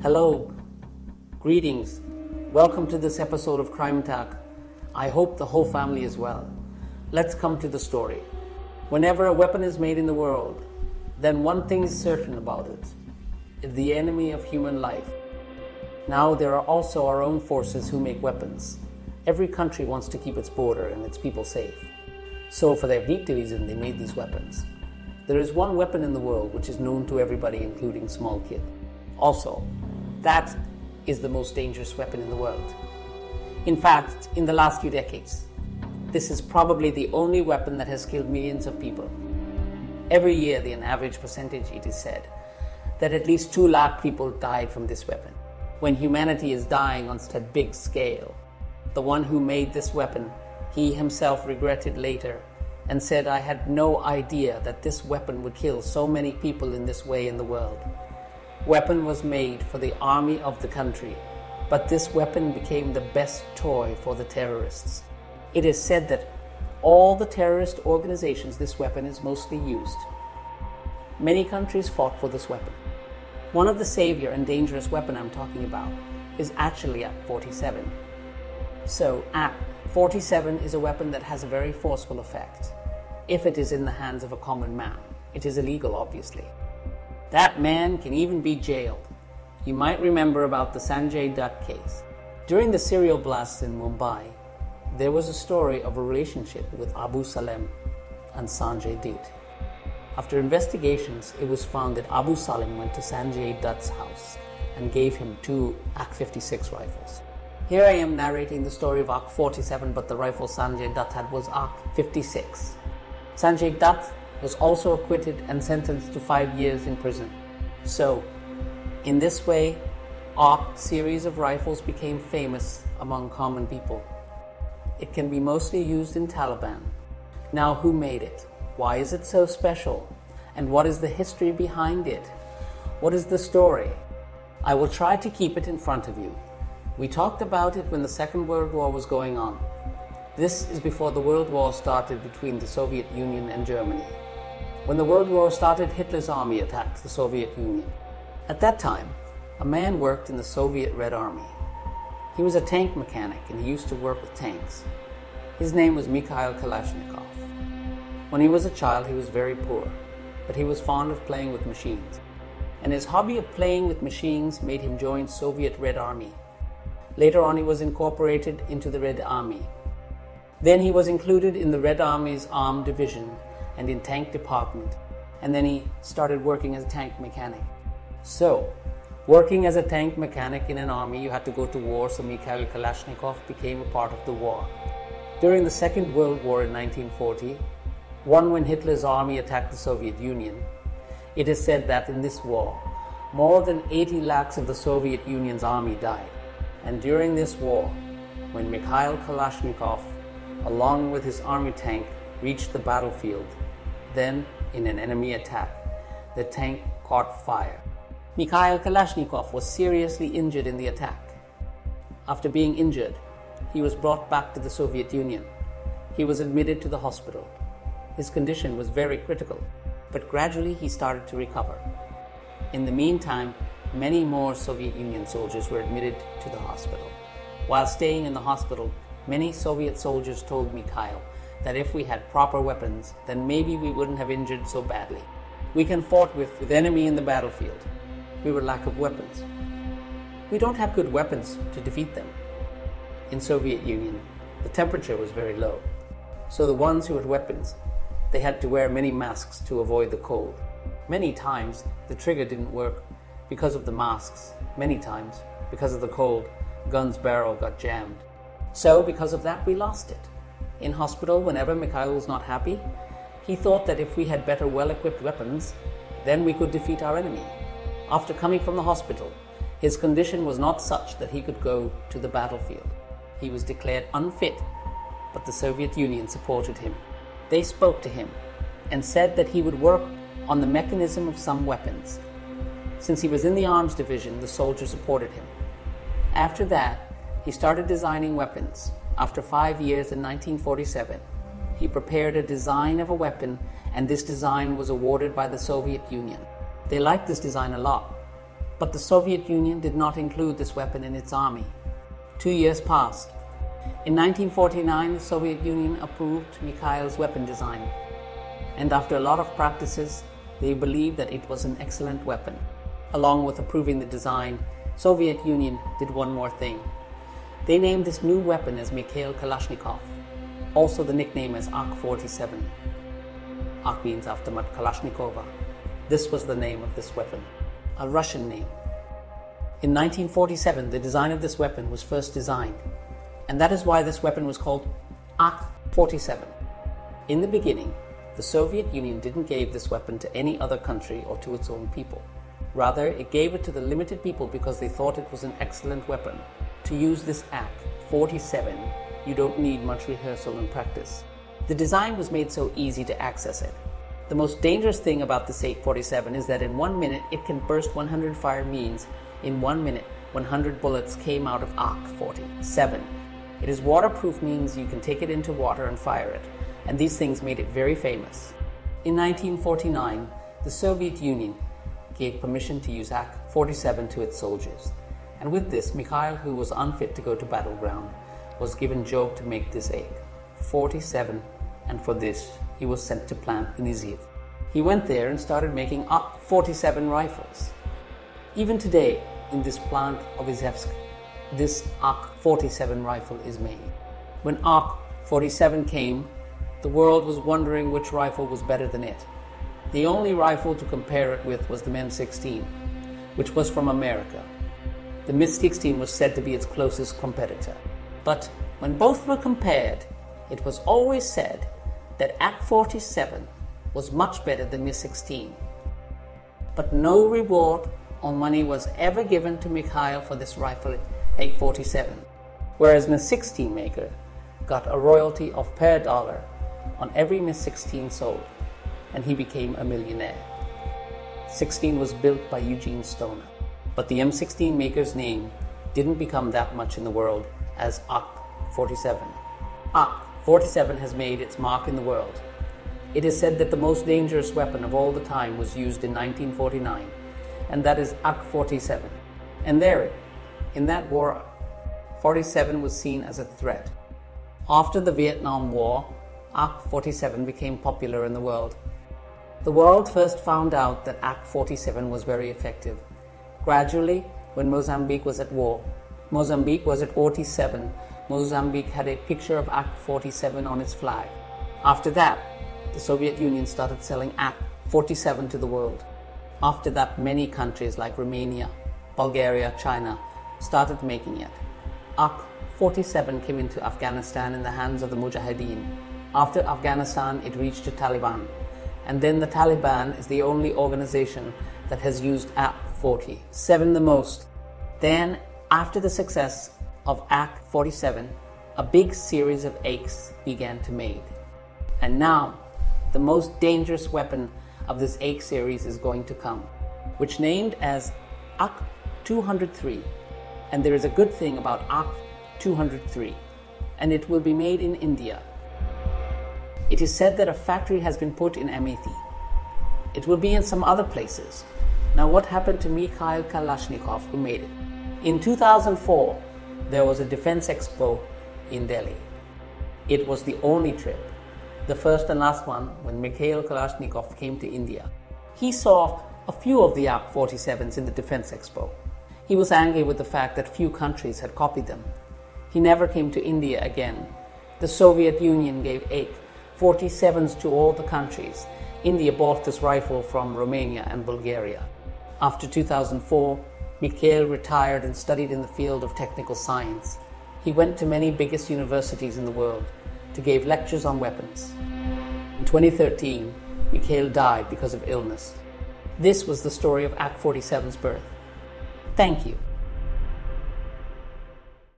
Hello, greetings, welcome to this episode of Crime Talk. I hope the whole family is well. Let's come to the story. Whenever a weapon is made in the world, then one thing is certain about it. It's the enemy of human life. Now there are also our own forces who make weapons. Every country wants to keep its border and its people safe. So for their victories, they made these weapons. There is one weapon in the world which is known to everybody, including small kids. Also, that is the most dangerous weapon in the world. In fact, in the last few decades, this is probably the only weapon that has killed millions of people. Every year, an average percentage, it is said, that at least 2 lakh people died from this weapon. When humanity is dying on such a big scale, the one who made this weapon, he himself regretted later and said, "I had no idea that this weapon would kill so many people in this way in the world." Weapon was made for the army of the country, but this weapon became the best toy for the terrorists. It is said that all the terrorist organizations this weapon is mostly used. Many countries fought for this weapon. One of the savior and dangerous weapon I'm talking about is actually AK-47. So AK-47 is a weapon that has a very forceful effect. If it is in the hands of a common man, it is illegal, obviously. That man can even be jailed. You might remember about the Sanjay Dutt case. During the serial blasts in Mumbai, there was a story of a relationship with Abu Salem and Sanjay Dutt. After investigations, it was found that Abu Salem went to Sanjay Dutt's house and gave him 2 AK-56 rifles. Here I am narrating the story of AK-47, but the rifle Sanjay Dutt had was AK-56. Sanjay Dutt was also acquitted and sentenced to 5 years in prison. So, in this way, AK series of rifles became famous among common people. It can be mostly used in Taliban. Now, who made it? Why is it so special? And what is the history behind it? What is the story? I will try to keep it in front of you. We talked about it when the Second World War was going on. This is before the World War started between the Soviet Union and Germany. When the World War started, Hitler's army attacked the Soviet Union. At that time, a man worked in the Soviet Red Army. He was a tank mechanic and he used to work with tanks. His name was Mikhail Kalashnikov. When he was a child, he was very poor, but he was fond of playing with machines. And his hobby of playing with machines made him join Soviet Red Army. Later on, he was incorporated into the Red Army. Then he was included in the Red Army's armed division and in tank department, and then he started working as a tank mechanic. So, working as a tank mechanic in an army, you had to go to war, so Mikhail Kalashnikov became a part of the war. During the Second World War in 1940, when Hitler's army attacked the Soviet Union, it is said that in this war, more than 80 lakhs of the Soviet Union's army died. And during this war, when Mikhail Kalashnikov, along with his army tank, reached the battlefield, then, in an enemy attack, the tank caught fire. Mikhail Kalashnikov was seriously injured in the attack. After being injured, he was brought back to the Soviet Union. He was admitted to the hospital. His condition was very critical, but gradually he started to recover. In the meantime, many more Soviet Union soldiers were admitted to the hospital. While staying in the hospital, many Soviet soldiers told Mikhail that if we had proper weapons, then maybe we wouldn't have injured so badly. We can fight with enemy in the battlefield. We were lack of weapons. We don't have good weapons to defeat them. In Soviet Union, the temperature was very low. So the ones who had weapons, they had to wear many masks to avoid the cold. Many times, the trigger didn't work because of the masks. Many times, because of the cold, gun's barrel got jammed. So because of that, we lost it. In hospital, whenever Mikhail was not happy, he thought that if we had better well-equipped weapons, then we could defeat our enemy. After coming from the hospital, his condition was not such that he could go to the battlefield. He was declared unfit, but the Soviet Union supported him. They spoke to him and said that he would work on the mechanism of some weapons. Since he was in the arms division, the soldiers supported him. After that, he started designing weapons. After 5 years in 1947, he prepared a design of a weapon, and this design was awarded by the Soviet Union. They liked this design a lot. But the Soviet Union did not include this weapon in its army. 2 years passed. In 1949, the Soviet Union approved Mikhail's weapon design. And after a lot of practices, they believed that it was an excellent weapon. Along with approving the design, Soviet Union did one more thing. They named this new weapon as Mikhail Kalashnikov, also the nickname as AK-47. AK means Avtomat Kalashnikova. This was the name of this weapon, a Russian name. In 1947, the design of this weapon was first designed, and that is why this weapon was called AK-47. In the beginning, the Soviet Union didn't give this weapon to any other country or to its own people. Rather, it gave it to the limited people because they thought it was an excellent weapon. To use this AK-47, you don't need much rehearsal and practice. The design was made so easy to access it. The most dangerous thing about this AK-47 is that in 1 minute it can burst 100 fire means in 1 minute 100 bullets came out of AK-47. It is waterproof, means you can take it into water and fire it, and these things made it very famous. In 1949, the Soviet Union gave permission to use AK-47 to its soldiers, and with this, Mikhail, who was unfit to go to battleground, was given job to make this AK-47, and for this he was sent to plant in Izhiev. He went there and started making AK-47 rifles. Even today, in this plant of Izhevsk, this AK-47 rifle is made. When AK-47 came, the world was wondering which rifle was better than it. The only rifle to compare it with was the M16, which was from America. The MiG-16 was said to be its closest competitor. But when both were compared, it was always said that AK-47 was much better than MiG-16. But no reward or money was ever given to Mikhail for this rifle AK-47, whereas MiG-16 maker got a royalty of per dollar on every MiG-16 sold, and he became a millionaire. 16 was built by Eugene Stoner, but the M16 maker's name didn't become that much in the world as AK-47. AK-47 has made its mark in the world. It is said that the most dangerous weapon of all the time was used in 1949, and that is AK-47. And there, in that war, 47 was seen as a threat. After the Vietnam War, AK-47 became popular in the world. The world first found out that AK-47 was very effective. Gradually, when Mozambique was at war, Mozambique was at 47. Mozambique had a picture of AK-47 on its flag. After that, the Soviet Union started selling AK-47 to the world. After that, many countries like Romania, Bulgaria, China started making it. AK-47 came into Afghanistan in the hands of the Mujahideen. After Afghanistan, it reached to Taliban. And then the Taliban is the only organization that has used AK-47 the most. Then, after the success of AK-47, a big series of AKs began to be made. And now, the most dangerous weapon of this AK series is going to come, which named as AK-203. And there is a good thing about AK-203, and it will be made in India. It is said that a factory has been put in Amethi. It will be in some other places. Now, what happened to Mikhail Kalashnikov, who made it? In 2004, there was a defense expo in Delhi. It was the only trip, the first and last one, when Mikhail Kalashnikov came to India. He saw a few of the AK-47s in the defense expo. He was angry with the fact that few countries had copied them. He never came to India again. The Soviet Union gave AK-47s to all the countries. India bought this rifle from Romania and Bulgaria. After 2004, Mikhail retired and studied in the field of technical science. He went to many biggest universities in the world to give lectures on weapons. In 2013, Mikhail died because of illness. This was the story of AK-47's birth. Thank you.